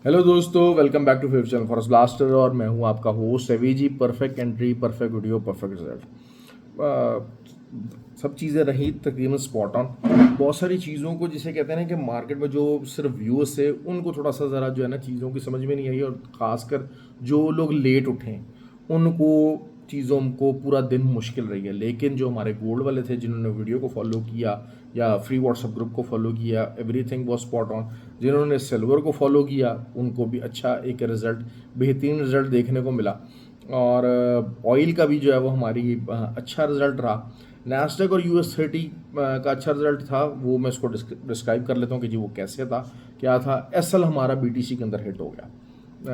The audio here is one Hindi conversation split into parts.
हेलो दोस्तों, welcome back to fave channel forest blaster. और मैं हूं आपका होस्ट सेवी ji. Perfect entry, perfect video, perfect result. सब चीज़ें रही तकरीबन स्पॉट ऑन। बहुत सारी चीज़ों को जिसे कहते हैं ना कि मार्केट में जो सिर्फ व्यूअर्स थे उनको थोड़ा सा ज़रा जो है ना चीज़ों की समझ में नहीं आई, और ख़ासकर जो लोग लेट उठे उनको चीज़ों को पूरा दिन मुश्किल रही है। लेकिन जो हमारे गोल्ड वाले थे जिन्होंने वीडियो को फॉलो किया या फ्री व्हाट्सएप ग्रुप को फॉलो किया, एवरीथिंग वाज स्पॉट ऑन। जिन्होंने सिल्वर को फॉलो किया उनको भी अच्छा एक रिज़ल्ट, बेहतरीन रिज़ल्ट देखने को मिला। और ऑयल का भी जो है वो हमारी अच्छा रिज़ल्ट रहा। नैस्डैक और US30 का अच्छा रिज़ल्ट था, वो मैं इसको डिस्क्राइब कर लेता हूँ कि जी वो कैसे था, क्या था। एसएल हमारा बीटीसी के अंदर हिट हो गया।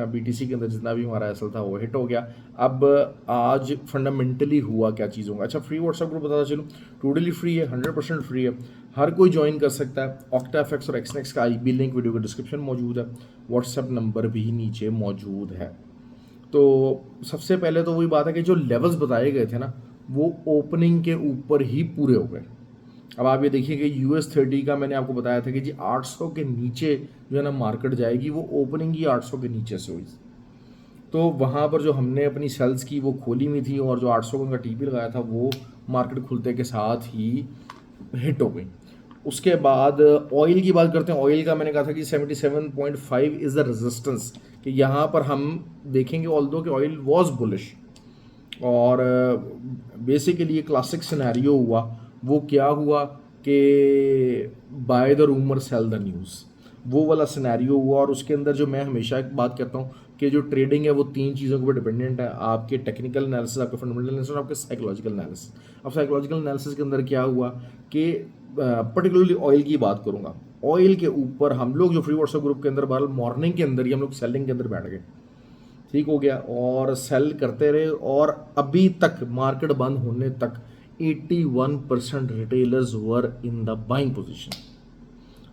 बीटीसी के अंदर जितना भी हमारा एसएल था वो हिट हो गया। अब आज फंडामेंटली हुआ क्या चीज़ होगा। अच्छा, फ्री व्हाट्सएप ग्रुप बताता चलूँ, टोटली फ्री है, 100% फ्री है, हर कोई ज्वाइन कर सकता है। ऑक्टाफेक्स और एक्सनेक्स का आईबी लिंक वीडियो के डिस्क्रिप्शन मौजूद है, व्हाट्सएप नंबर भी नीचे मौजूद है। तो सबसे पहले तो वही बात है कि जो लेवल्स बताए गए थे ना वो ओपनिंग के ऊपर ही पूरे हो गए। अब आप ये देखिए कि US30 का मैंने आपको बताया था कि जी 800 के नीचे जो है ना मार्केट जाएगी, वो ओपनिंग ही 800 के नीचे से हुई। तो वहाँ पर जो हमने अपनी सेल्स की वो खोली हुई थी, और जो 800 का टीपी लगाया था वो मार्केट खुलते के साथ ही हिट हो गई। उसके बाद ऑयल की बात करते हैं। ऑयल का मैंने कहा था कि 77.5 इज़ द रेजिस्टेंस, कि यहाँ पर हम देखेंगे ऑल्दो कि ऑयल वॉज बुलिश। और बेसिकली ये क्लासिक सिनेरियो हुआ। वो क्या हुआ कि by the rumour cell the news, वो वाला सिनेरियो हुआ। और उसके अंदर जो मैं हमेशा एक बात कहता हूँ कि जो ट्रेडिंग है वो तीन चीज़ों के ऊपर डिपेंडेंट है, आपके टेक्निकल एनालिसिस, आपके फंडामेंटल एनालिसिस और आपके साइकोलॉजिकल एनालिसिस। अब साइकोलॉजिकल एनालिसिस के अंदर क्या हुआ कि पर्टिकुलरली ऑयल की बात करूँगा। ऑयल के ऊपर हम लोग जो फ्री व्हाट्सएप ग्रुप के अंदर बहरहाल मॉर्निंग के अंदर ही हम लोग सेलिंग के अंदर बैठ गए। ठीक हो गया, और सेल करते रहे, और अभी तक मार्केट बंद होने तक 81% retailers were in the buying position.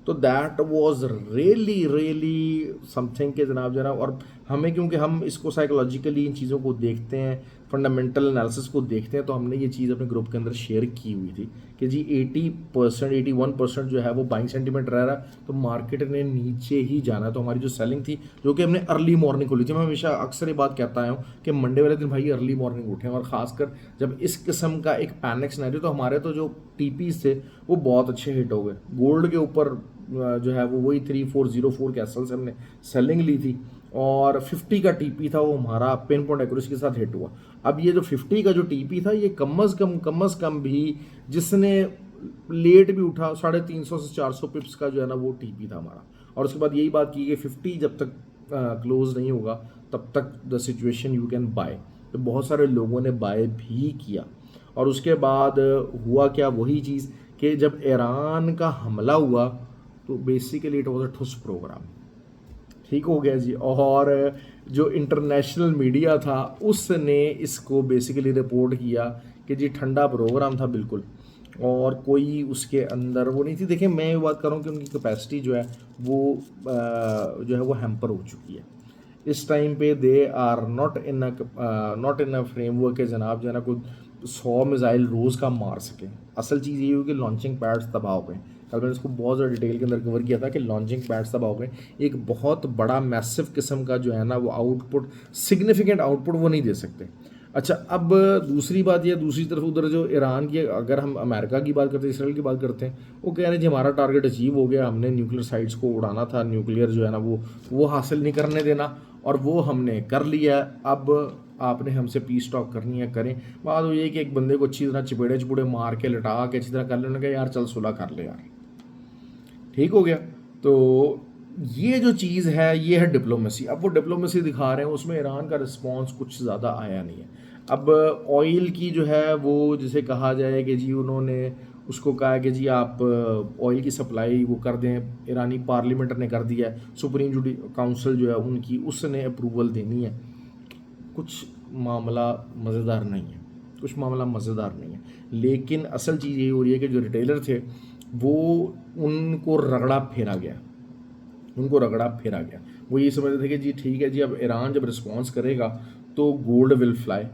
तो that was really really something के जनाब। और हमें, क्योंकि हम इसको साइकोलॉजिकली इन चीज़ों को देखते हैं, फंडामेंटल एनालिसिस को देखते हैं, तो हमने ये चीज़ अपने ग्रुप के अंदर शेयर की हुई थी कि जी 80% 81% जो है वो बाइंग सेंटीमेंट रह रहा है, तो मार्केट ने नीचे ही जाना। तो हमारी जो सेलिंग थी, जो कि हमने अर्ली मॉर्निंग खोली थी, मैं हमेशा अक्सर ये बात कहता आया हूँ कि मंडे वाले दिन भाई अर्ली मॉर्निंग उठें, और ख़ासकर जब इस किस्म का एक पैनिक सिनेरियो। तो हमारे तो जो टीपीज थे वो बहुत अच्छे हिट हो गए। गोल्ड के ऊपर जो है वो वही 3404 कैसल से हमने सेलिंग ली थी, और 50 का टीपी था वो हमारा पिन पॉइंट एक्यूरेसी के साथ हिट हुआ। अब ये जो 50 का जो टीपी था, ये कम अज़ कम भी जिसने लेट भी उठा 350 से 400 पिप्स का जो है ना वो टीपी था हमारा। और उसके बाद यही बात की कि 50 जब तक क्लोज नहीं होगा तब तक the situation you can buy. तो बहुत सारे लोगों ने बाय भी किया। और उसके बाद हुआ क्या, वही चीज़ कि जब ईरान का हमला हुआ तो बेसिकली इट वाज अ ठुस प्रोग्राम। ठीक हो गया जी। और जो इंटरनेशनल मीडिया था उसने इसको बेसिकली रिपोर्ट किया कि जी ठंडा प्रोग्राम था बिल्कुल, और कोई उसके अंदर वो नहीं थी। देखिए, मैं ये बात कर रहा हूँ कि उनकी कैपेसिटी जो है वो जो है वो हैम्पर हो चुकी है इस टाइम पे। They are not in a framework के जनाब जो है ना कोई 100 मिसाइल रोज़ का मार सके। असल चीज़ ये हुई कि लॉन्चिंग पैड्स तबाह हो गए। कल मैंने इसको बहुत ज़्यादा डिटेल के अंदर कवर किया था कि लॉन्चिंग पैड्स तबाह हो गए। एक बहुत बड़ा मैसिव किस्म का जो है ना वो आउटपुट, सिग्निफिकेंट आउटपुट वो नहीं दे सकते। अच्छा, अब दूसरी बात यह, दूसरी तरफ उधर जो ईरान की, अगर हम अमेरिका की बात करते हैं, इसराइल की बात करते हैं, वो कह रहे हैं जी हमारा टारगेट अचीव हो गया, हमने न्यूक्लियर साइट्स को उड़ाना था, न्यूक्लियर जो है ना वो हासिल नहीं करने देना, और वो हमने कर लिया। अब आपने हमसे पीस टॉक करनी है, करें। बात वो ये कि एक बंदे को अच्छी तरह चिपेड़े मार के लटा के अच्छी तरह कर लेने का, यार चल सुलह कर ले यार, ठीक हो गया। तो ये जो चीज़ है ये है डिप्लोमेसी। अब वो डिप्लोमेसी दिखा रहे हैं, उसमें ईरान का रिस्पांस कुछ ज़्यादा आया नहीं है। अब ऑयल की जो है वो जिसे कहा जाए कि जी उन्होंने उसको कहा है कि जी आप ऑयल की सप्लाई वो कर दें। ईरानी पार्लियामेंट ने कर दिया है, सुप्रीम जुडी काउंसिल जो है उनकी, उसने अप्रूवल देनी है। कुछ मामला मज़ेदार नहीं है, कुछ मामला मज़ेदार नहीं है। लेकिन असल चीज़ यही हो रही है कि जो रिटेलर थे वो, उनको रगड़ा फेरा गया, उनको रगड़ा फेरा गया। वो ये समझ रहे थे कि जी ठीक है जी, अब ईरान जब रिस्पॉन्स करेगा तो गोल्ड विल फ्लाई।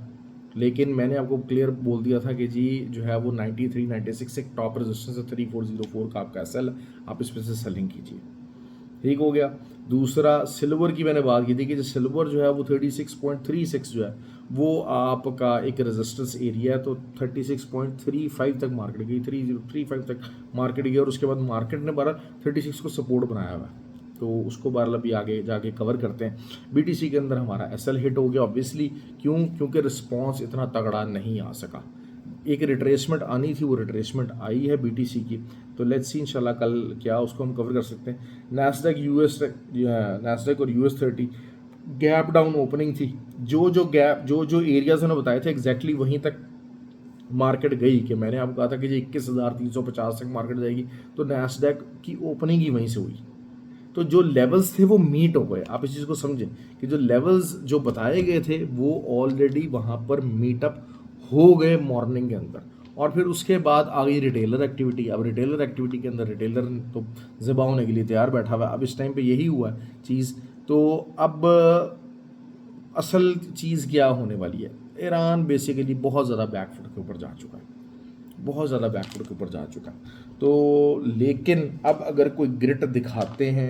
लेकिन मैंने आपको क्लियर बोल दिया था कि जी जो है वो 93 96 एक टॉप रेजिस्टेंस है, 3404 का आपका एसएल, आप इस पर से सेलिंग कीजिए। ठीक हो गया। दूसरा सिल्वर की मैंने बात की थी कि जो सिल्वर जो है वो 36.36 जो है वो आपका एक रेजिस्टेंस एरिया है, तो 36.35 तक मार्केट गई, 3035 तक मार्केट गई, और उसके बाद मार्केट ने 36 को सपोर्ट बनाया हुआ है, तो उसको अभी आगे जाके कवर करते हैं। बीटीसी के अंदर हमारा एसएल हिट हो गया ऑब्वियसली, क्योंकि रिस्पॉन्स इतना तगड़ा नहीं आ सका, एक रिट्रेसमेंट आनी थी, वो रिट्रेसमेंट आई है बीटीसी की। तो लेट्स सी इंशाल्लाह कल क्या उसको हम कवर कर सकते हैं। नैस्डैक और यूएस 30 गैप डाउन ओपनिंग थी, जो एरियाज उन्होंने बताए थे एग्जैक्टली वहीं तक मार्केट गई, कि मैंने आपको कहा था कि 21,350 तक मार्केट जाएगी, तो नैस्डैक की ओपनिंग ही वहीं से हुई। तो जो लेवल्स थे वो मीट हो गए, आप इस चीज़ को समझें कि जो लेवल्स जो बताए गए थे वो ऑलरेडी वहाँ पर मीटअप हो गए मॉर्निंग के अंदर, और फिर उसके बाद आ गई रिटेलर एक्टिविटी। अब रिटेलर एक्टिविटी के अंदर रिटेलर तो ज़िबा होने के लिए तैयार बैठा हुआ है, अब इस टाइम पे यही हुआ है चीज़। तो अब असल चीज़ क्या होने वाली है, ईरान बेसिकली बहुत ज़्यादा बैकफुट के ऊपर जा चुका है, बहुत ज़्यादा बैकफुट के ऊपर जा चुका है। तो लेकिन अब अगर कोई ग्रिट दिखाते हैं,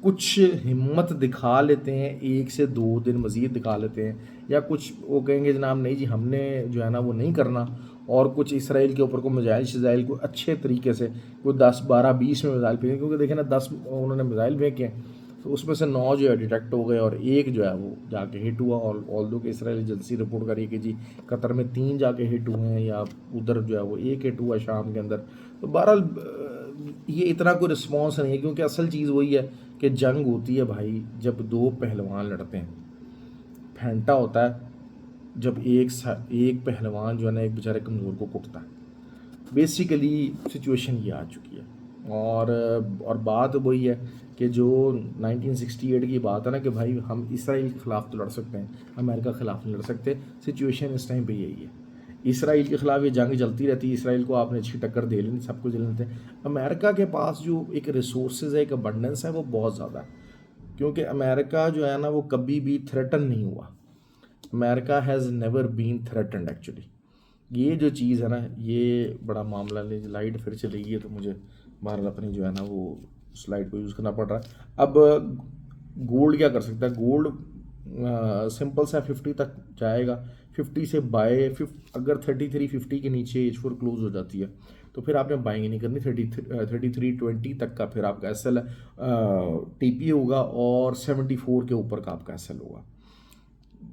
कुछ हिम्मत दिखा लेते हैं, 1 से 2 दिन मज़ीद दिखा लेते हैं, या कुछ वो कहेंगे जनाब नहीं जी हमने जो है ना वो नहीं करना, और कुछ इसराइल के ऊपर को मिज़ाइल शिज़ाइल को अच्छे तरीके से कोई 10 12 20 में मिज़ाइल फेंके, क्योंकि देखें ना 10 उन्होंने मिज़ाइल फेंके हैं, तो उसमें से 9 जो है डिटेक्ट हो गए और एक जो है वो जाके हिट हुआ। और ऑल्दो कि इसराइल एजेंसी रिपोर्ट करी कि जी कतर में 3 जाके हिट हुए हैं, या उधर जो है वो एक हिट हुआ शाम के अंदर। तो बहरहाल ये इतना कोई रिस्पॉन्स नहीं है, क्योंकि असल चीज़ वही है कि जंग होती है भाई जब 2 पहलवान लड़ते हैं, फेंटा होता है जब एक पहलवान जो है ना एक बेचारे कमज़ोर को कुटता है। बेसिकली सिचुएशन ये आ चुकी है। और बात वही है कि जो 1968 की बात है ना कि भाई हम इसराइल के ख़िलाफ़ तो लड़ सकते हैं, अमेरिका के ख़िलाफ़ नहीं लड़ सकते। सिचुएशन इस टाइम पे यही है, इसराइल के ख़िलाफ़ ये जंग चलती रहती है, इसराइल को आपने अच्छी टक्कर दे लेनी, सब कुछ दे लेते हैं। अमेरिका के पास जो एक रिसोर्सेज है, एक अबंडेंस है, वो बहुत ज़्यादा है, क्योंकि अमेरिका जो है ना वो कभी भी थ्रेटन नहीं हुआ। America has never been threatened actually. ये जो चीज़ है ना ये बड़ा मामला है। लाइट फिर चली गई है तो मुझे बहरहाल अपनी जो है ना वो स्लाइड को यूज़ करना पड़ रहा है। अब गोल्ड क्या कर सकता है, गोल्ड सिंपल सा 50 तक जाएगा, 50 से बाय अगर 3350 के नीचे H4 क्लोज हो जाती है तो फिर आपने बाइंग नहीं करनी। 3320 तक का फिर आपका एस एल टीपी होगा, और 74 के ऊपर का आपका एस एल होगा।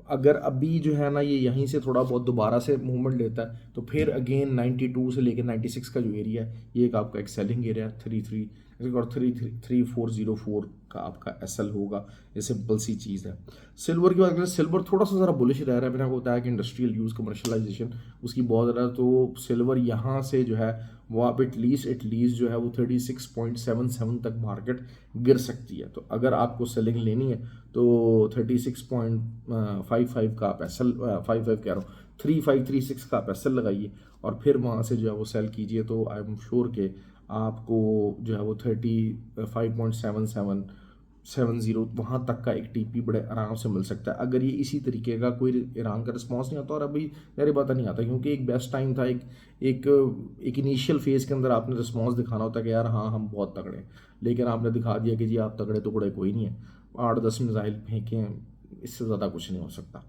अगर अभी जो है ना ये यहीं से थोड़ा बहुत दोबारा से मूवमेंट लेता है तो फिर अगेन 92 से लेकर 96 का जो एरिया है ये एक आपका एक सेलिंग एरिया है, 3404 का आपका एसएल होगा। ये सिंपल सी चीज़ है। सिल्वर की बात करें, सिल्वर थोड़ा सा ज़रा बुलिश रह रहा है। मैंने आपको बताया कि इंडस्ट्रियल यूज़ कमर्शलाइजेशन उसकी बहुत ज़्यादा, तो सिल्वर यहाँ से जो है वो आप एटलीस्ट जो है वो 36.77 तक मार्केट गिर सकती है। तो अगर आपको सेलिंग लेनी है तो 36.55 का आप एसएल 55 कह रहा हूँ 3536 का आप एसएल लगाइए, और फिर वहाँ से जो है वो सेल कीजिए। तो आई एम श्योर के आपको जो है वो 35.7770 वहाँ तक का एक टीपी बड़े आराम से मिल सकता है, अगर ये इसी तरीके का कोई ईरान का रिस्पॉन्स नहीं आता। और अभी मेरी बात नहीं आता, क्योंकि एक बेस्ट टाइम था, एक इनिशियल फेज़ के अंदर आपने रिस्पॉन्स दिखाना होता है कि यार हाँ हम बहुत तगड़े हैं, लेकिन आपने दिखा दिया कि जी आप तगड़े टुकड़े कोई नहीं है, 8-10 मिसाइल फेंकें, इससे ज़्यादा कुछ नहीं हो सकता।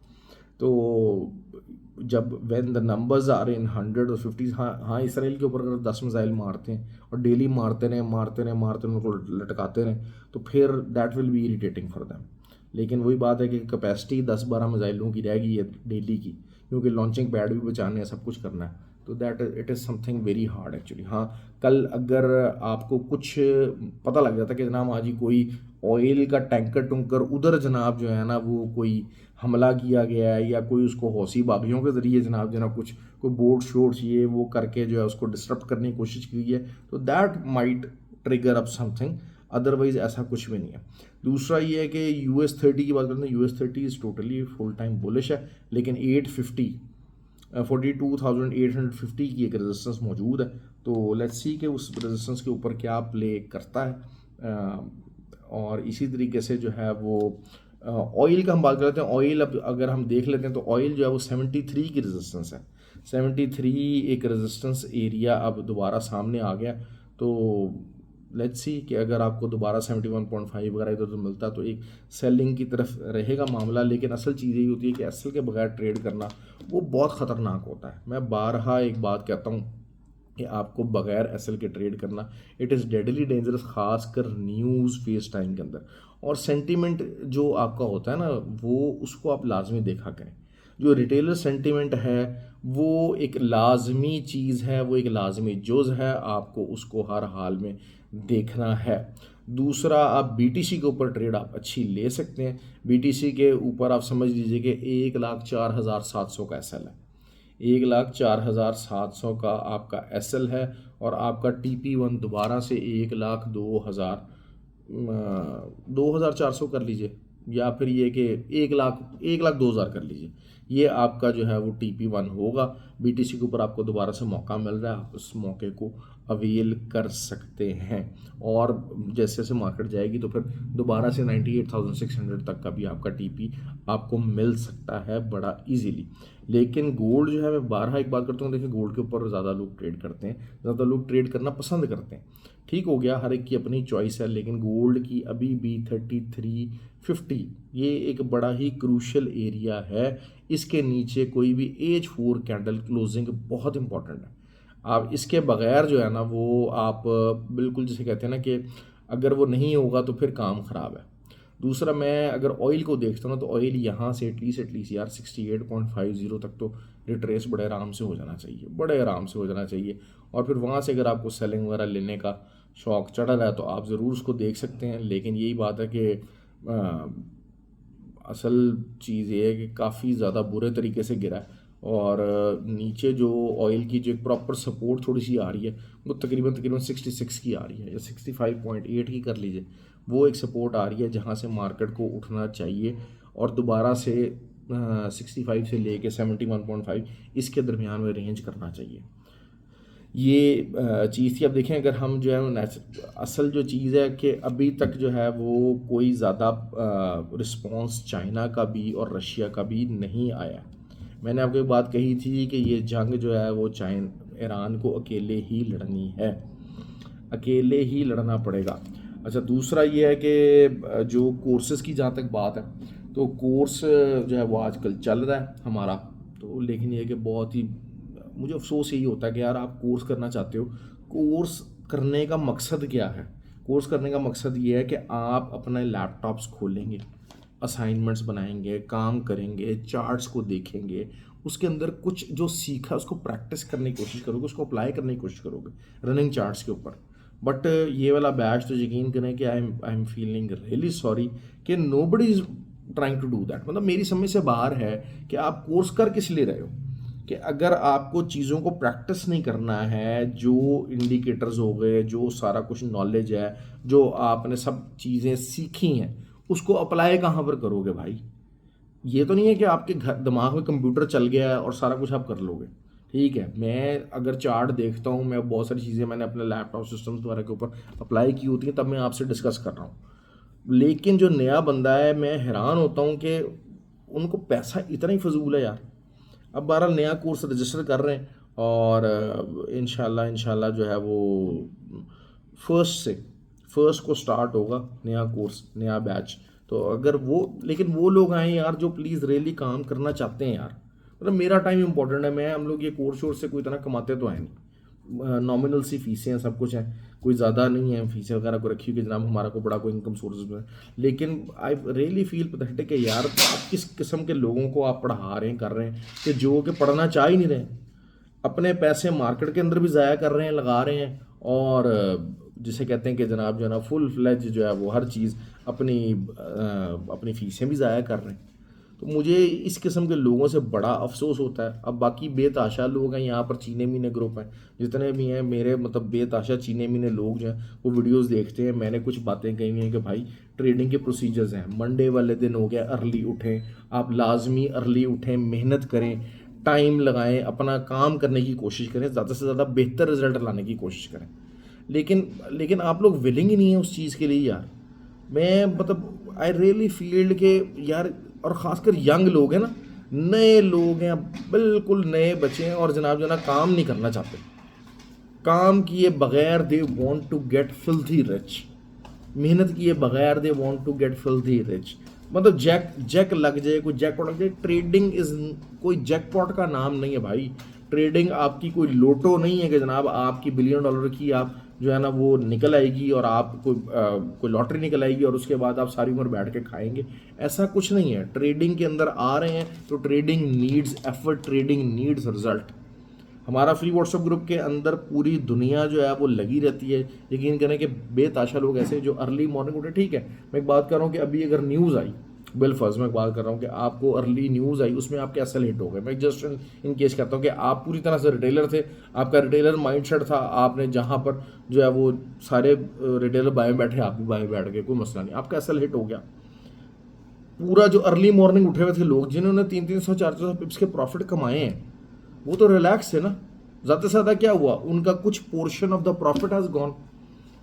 तो जब when the numbers are in 100 और 50, हाँ इसराइल के ऊपर अगर 10 मिसाइल मारते हैं और डेली मारते रहें उनको लटकाते रहें तो फिर that will be irritating for them. लेकिन वही बात है कि कैपेसिटी 10-12 मिसाइलों की रहेगी है डेली की, क्योंकि लॉन्चिंग पैड भी बचाने हैं, सब कुछ करना है, तो that it is something very hard actually. हाँ कल अगर आपको कुछ पता लग जाता कि जनाब हाँ जी कोई ऑयल का टैंकर टुंकर उधर जनाब जो है ना वो कोई हमला किया गया है, या कोई उसको हौसी बागियों के ज़रिए जनाब कुछ कोई बोट शोट्स ये वो करके जो है उसको डिस्टर्ब करने की कोशिश की है, तो that might trigger up something, otherwise ऐसा कुछ भी नहीं है। दूसरा ये है कि US30 की बात करते हैं, US30 is totally full time bullish है, लेकिन 42,850 की एक रेजिस्टेंस मौजूद है। तो लेट्स सी कि उस रेजिस्टेंस के ऊपर क्या प्ले करता है। और इसी तरीके से जो है वो ऑयल का हम बात करते हैं। ऑयल अब अगर हम देख लेते हैं तो ऑयल जो है वो 73 की रेजिस्टेंस है, 73 एक रेजिस्टेंस एरिया अब दोबारा सामने आ गया। तो लेट्स सी कि अगर आपको दोबारा 71.5 वगैरह इधर उधर मिलता तो एक सेलिंग की तरफ रहेगा मामला। लेकिन असल चीज़ यही होती है कि एसएल के बगैर ट्रेड करना वो बहुत ख़तरनाक होता है। मैं बारहा एक बात कहता हूँ कि आपको बगैर एसएल के ट्रेड करना इट इज़ डेडली डेंजरस, खासकर न्यूज़ फेस टाइम के अंदर। और सेंटीमेंट जो आपका होता है ना, वो उसको आप लाजमी देखा करें। जो रिटेलर सेंटीमेंट है वो एक लाजमी चीज़ है, वो एक लाजमी जुज़ है, आपको उसको हर हाल में देखना है। दूसरा, आप बीटीसी के ऊपर ट्रेड आप अच्छी ले सकते हैं। बीटीसी के ऊपर आप समझ लीजिए कि 1,04,700 का एसएल है, 1,04,700 का आपका एसएल है। और आपका TP1 दोबारा से 1,02,400 कर लीजिए, या फिर ये कि 1,02,000 कर लीजिए। ये आपका जो है वो TP1 होगा। बीटीसी के ऊपर आपको दोबारा से मौका मिल रहा है, आप उस मौके को अवेल कर सकते हैं। और जैसे जैसे मार्केट जाएगी तो फिर दोबारा से 98,600 तक का भी आपका TP आपको मिल सकता है बड़ा इजीली। लेकिन गोल्ड जो है, मैं बारहा एक बात करता हूँ, देखिए गोल्ड के ऊपर ज़्यादा लोग ट्रेड करते हैं, ज़्यादा लोग ट्रेड करना पसंद करते हैं। ठीक हो गया, हर एक की अपनी चॉइस है। लेकिन गोल्ड की अभी भी 3350 ये एक बड़ा ही क्रूशल एरिया है। इसके नीचे कोई भी H4 कैंडल क्लोजिंग बहुत इंपॉर्टेंट है। आप इसके बगैर जो है ना वो आप बिल्कुल जिसे कहते हैं ना कि अगर वो नहीं होगा तो फिर काम ख़राब है। दूसरा, मैं अगर ऑयल को देखता हूँ ना तो ऑयल यहाँ से एटलीस्ट यार 68.50 तक तो रिट्रेस बड़े आराम से हो जाना चाहिए, बड़े आराम से हो जाना चाहिए। और फिर वहाँ से अगर आपको सेलिंग वगैरह लेने का शौक चढ़ रहा है तो आप ज़रूर उसको देख सकते हैं। लेकिन यही बात है कि असल चीज़ ये है कि काफ़ी ज़्यादा बुरे तरीके से गिरा है। और नीचे जो ऑयल की जो एक प्रॉपर सपोर्ट थोड़ी सी आ रही है वो तकरीबन 66 की आ रही है, या 65.8 की कर लीजिए। वो एक सपोर्ट आ रही है जहाँ से मार्केट को उठना चाहिए और दोबारा से 65 से लेके 71.5 इसके दरमियान में रेंज करना चाहिए। ये चीज़ थी। अब देखें, अगर हम जो है असल जो चीज़ है कि अभी तक जो है वो कोई ज़्यादा रिस्पॉन्स चाइना का भी और रशिया का भी नहीं आया। मैंने आपको एक बात कही थी कि ये जंग जो है वो ईरान को अकेले ही लड़नी है, अकेले ही लड़ना पड़ेगा। अच्छा, दूसरा ये है कि जो कोर्सेज़ की जहाँ तक बात है तो कोर्स जो है वो आजकल चल रहा है हमारा तो, लेकिन ये है कि बहुत ही मुझे अफसोस यही होता है कि यार आप कोर्स करना चाहते हो, कोर्स करने का मकसद क्या है? कोर्स करने का मकसद ये है कि आप अपने लैपटॉप्स खोलेंगे, असाइनमेंट्स बनाएंगे, काम करेंगे, चार्ट्स को देखेंगे, उसके अंदर कुछ जो सीखा उसको प्रैक्टिस करने की कोशिश करोगे, उसको अप्लाई करने की कोशिश करोगे रनिंग चार्ट्स के ऊपर। बट ये वाला बैच तो यकीन करें कि I am feeling really sorry कि nobody is trying to do that. मतलब मेरी समझ से बाहर है कि आप कोर्स कर किस लिए रहे हो, कि अगर आपको चीज़ों को प्रैक्टिस नहीं करना है, जो इंडिकेटर्स हो गए, जो सारा कुछ नॉलेज है, जो आपने सब चीज़ें सीखी हैं, उसको अप्लाई कहाँ पर करोगे भाई? ये तो नहीं है कि आपके घर दिमाग में कंप्यूटर चल गया है और सारा कुछ आप कर लोगे। ठीक है, मैं अगर चार्ट देखता हूँ, मैं बहुत सारी चीज़ें मैंने अपने लैपटॉप सिस्टम्स वगैरह के ऊपर अप्लाई की होती हैं, तब मैं आपसे डिस्कस कर रहा हूँ। लेकिन जो नया बंदा है, मैं हैरान होता हूँ कि उनको पैसा इतना ही फजूल है यार। अब 12 नया कोर्स रजिस्टर कर रहे हैं और इंशाल्लाह जो है वो फर्स्ट को स्टार्ट होगा नया कोर्स, नया बैच। तो अगर वो, लेकिन वो लोग आए यार जो प्लीज़ रियली काम करना चाहते हैं यार। मतलब मेरा टाइम इंपॉर्टेंट है, मैं हम लोग ये कोर्स वोर्स से कोई इतना कमाते तो है नहीं, नॉमिनल सी फीसें हैं, सब कुछ है, कोई ज़्यादा नहीं है फीसें वगैरह को रखी हुई कि जनाब हमारा कोई बड़ा कोई इनकम सोर्स है। लेकिन आई रियली फील पैथेटिक है यार, आप किस किस्म के लोगों को आप पढ़ा रहे हैं, कर रहे हैं कि जो कि पढ़ना चाह ही नहीं रहे, अपने पैसे मार्केट के अंदर भी ज़ाया कर रहे हैं, लगा रहे हैं, और जिसे कहते हैं कि जनाब जो है ना फुल फ्लेज जो है वो हर चीज़ अपनी फीसें भी ज़ाया कर रहे हैं। तो मुझे इस किस्म के लोगों से बड़ा अफसोस होता है। अब बाकी बेताशा लोग हैं यहाँ पर, चीने मीने ग्रुप हैं जितने भी हैं मेरे, मतलब बेताशा चीने मीने लोग जो हैं वो वीडियोस देखते हैं। मैंने कुछ बातें कही हुई हैं कि भाई ट्रेडिंग के प्रोसीजर्स हैं, मंडे वाले दिन हो गया अर्ली उठें, आप लाजमी अर्ली उठें, मेहनत करें, टाइम लगाएं, अपना काम करने की कोशिश करें, ज़्यादा से ज़्यादा बेहतर रिजल्ट लाने की कोशिश करें। लेकिन आप लोग विलिंग ही नहीं है उस चीज़ के लिए यार। मैं मतलब आई रियली फील्ड के यार, और ख़ासकर यंग लोग हैं ना, नए लोग हैं, बिल्कुल नए बच्चे हैं और जनाब जो ना काम नहीं करना चाहते। काम किए बगैर they want to get filthy rich, मेहनत किए बगैर they want to get filthy rich. मतलब जैक लग जाए, कोई जैकपॉट लग जाए। ट्रेडिंग इज कोई जैकपॉट का नाम नहीं है भाई। ट्रेडिंग आपकी कोई लोटो नहीं है कि जनाब आपकी बिलियन डॉलर की आप जो है ना वो निकल आएगी और आप कोई लॉटरी निकल आएगी और उसके बाद आप सारी उम्र बैठ के खाएंगे। ऐसा कुछ नहीं है। ट्रेडिंग के अंदर आ रहे हैं तो trading needs effort, trading needs result. हमारा फ्री व्हाट्सएप ग्रुप के अंदर पूरी दुनिया जो है वो लगी रहती है। यकीन करें कि बेताशा लोग ऐसे जो अर्ली मॉर्निंग उठे। ठीक है, मैं एक बात कर रहा हूँ कि अभी अगर न्यूज़ आई, बिल फर्ज मैं बात कर रहा हूँ कि आपको अर्ली न्यूज़ आई, उसमें आप कैसे हिट हो गए। मैं जस्ट इन केस कहता हूँ कि आप पूरी तरह से रिटेलर थे, आपका रिटेलर माइंडसेट था, आपने जहाँ पर जो है वो सारे रिटेलर बाय में बैठे, आप भी बाय में बैठ गए, कोई मसला नहीं, आपका एसएल हिट हो गया। पूरा जो अर्ली मॉर्निंग उठे हुए थे लोग जिन्होंने 300 400 पिप्स के प्रॉफिट कमाए हैं, वो तो रिलैक्स है ना। ज़्यादा से ज़्यादा क्या हुआ, उनका कुछ portion of the profit has gone.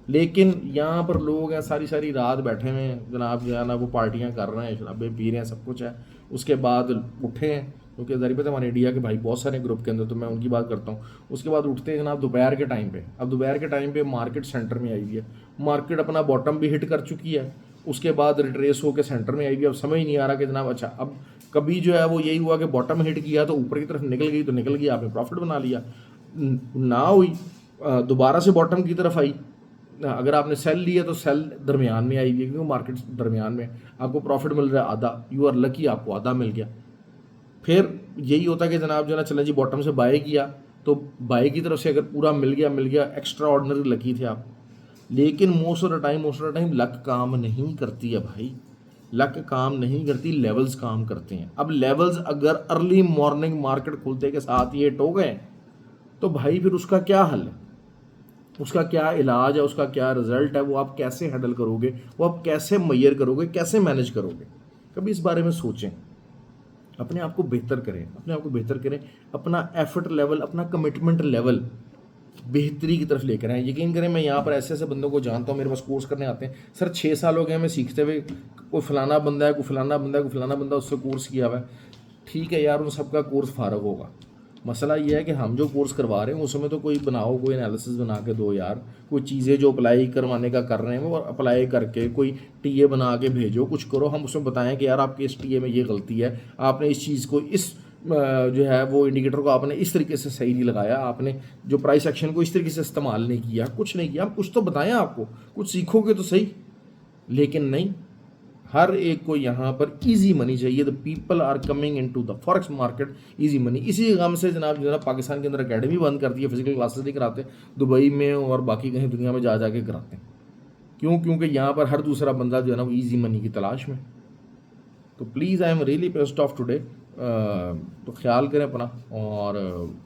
लेकिन यहाँ पर लोग हैं सारी सारी रात बैठे हुए हैं जनाब, जो है ना वो पार्टियाँ कर रहे हैं, शराबें पी रहे हैं, सब कुछ है। उसके बाद उठे हैं, क्योंकि ज़रिए पता हमारे इंडिया के भाई बहुत सारे ग्रुप के अंदर, तो मैं उनकी बात करता हूँ। उसके बाद उठते हैं जनाब दोपहर के टाइम पे। अब दोपहर के टाइम पे मार्केट सेंटर में आई हुई है, मार्केट अपना बॉटम भी हिट कर चुकी है, उसके बाद रिट्रेस होकर सेंटर में आई हुई है। अब समझ नहीं आ रहा कि जनाब अच्छा अब कभी जो है वो यही हुआ कि बॉटम हिट किया तो ऊपर की तरफ निकल गई, तो निकल गई, आपने प्रॉफिट बना लिया। ना हुई, दोबारा से बॉटम की तरफ आई, अगर आपने सेल लिया तो सेल दरमियान में आई हुई है, क्योंकि मार्केट दरमियान में आपको प्रॉफिट मिल रहा है आधा, यू आर लकी, आपको आधा मिल गया। फिर यही होता है कि जनाब जो है ना चलें जी बॉटम से बाय किया, तो बाय की तरफ से अगर पूरा मिल गया, एक्स्ट्रा ऑर्डिनरी लकी थे आप। लेकिन most of the time luck काम नहीं करती है भाई, लक काम नहीं करती, लेवल्स काम करते हैं। अब लेवल्स अगर अर्ली मॉर्निंग मार्केट खुलते के साथ ये हिट हो गए तो भाई फिर उसका क्या हल है, उसका क्या इलाज है, उसका क्या रिजल्ट है, वो आप कैसे हैंडल करोगे, वो आप कैसे मैयर करोगे, कैसे मैनेज करोगे। कभी इस बारे में सोचें, अपने आप को बेहतर करें, अपने आप को बेहतर करें, अपना एफर्ट लेवल, अपना कमिटमेंट लेवल बेहतरी की तरफ लेकर आए। यकीन करें मैं यहाँ पर ऐसे ऐसे बंदों को जानता हूँ, मेरे पास कोर्स करने आते हैं, सर 6 साल हो गए हमें सीखते हुए, कोई फलाना बंदा है, कोई फलाना बंदा है, कोई फलाना बंदा उससे कोर्स किया हुआ है। ठीक है यार, उन सबका कोर्स फारग होगा। मसला ये है कि हम जो कोर्स करवा रहे हैं उसमें तो कोई बनाओ, कोई एनालिसिस बना के दो यार, कोई चीज़ें जो अप्लाई करवाने का कर रहे हैं वो अप्लाई करके कोई टीए बना के भेजो, कुछ करो, हम उसमें बताएं कि यार आपके इस टीए में ये गलती है, आपने इस चीज़ को इस जो है वो इंडिकेटर को आपने इस तरीके से सही नहीं लगाया, आपने जो प्राइस एक्शन को इस तरीके से इस्तेमाल नहीं किया, कुछ नहीं किया। हम कुछ तो बताएं आपको, कुछ सीखोगे तो सही। लेकिन नहीं, हर एक को यहाँ पर इजी मनी चाहिए। The people are coming into the forex market easy money. इसी गम से जनाब पाकिस्तान के अंदर अकेडमी बंद कर दी है, फिजिकल क्लासेस नहीं कराते, दुबई में और बाकी कहीं दुनिया में जा के कराते हैं। क्यों? क्योंकि यहाँ पर हर दूसरा बंदा जो है ना वो ईजी मनी की तलाश में। तो please I am really paced of today. तो ख्याल करें अपना, और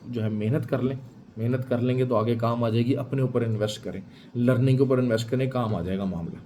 जो है मेहनत कर लें। मेहनत कर लेंगे तो आगे काम आ जाएगी। अपने ऊपर इन्वेस्ट करें, लर्निंग के ऊपर इन्वेस्ट करें, काम आ जाएगा मामला।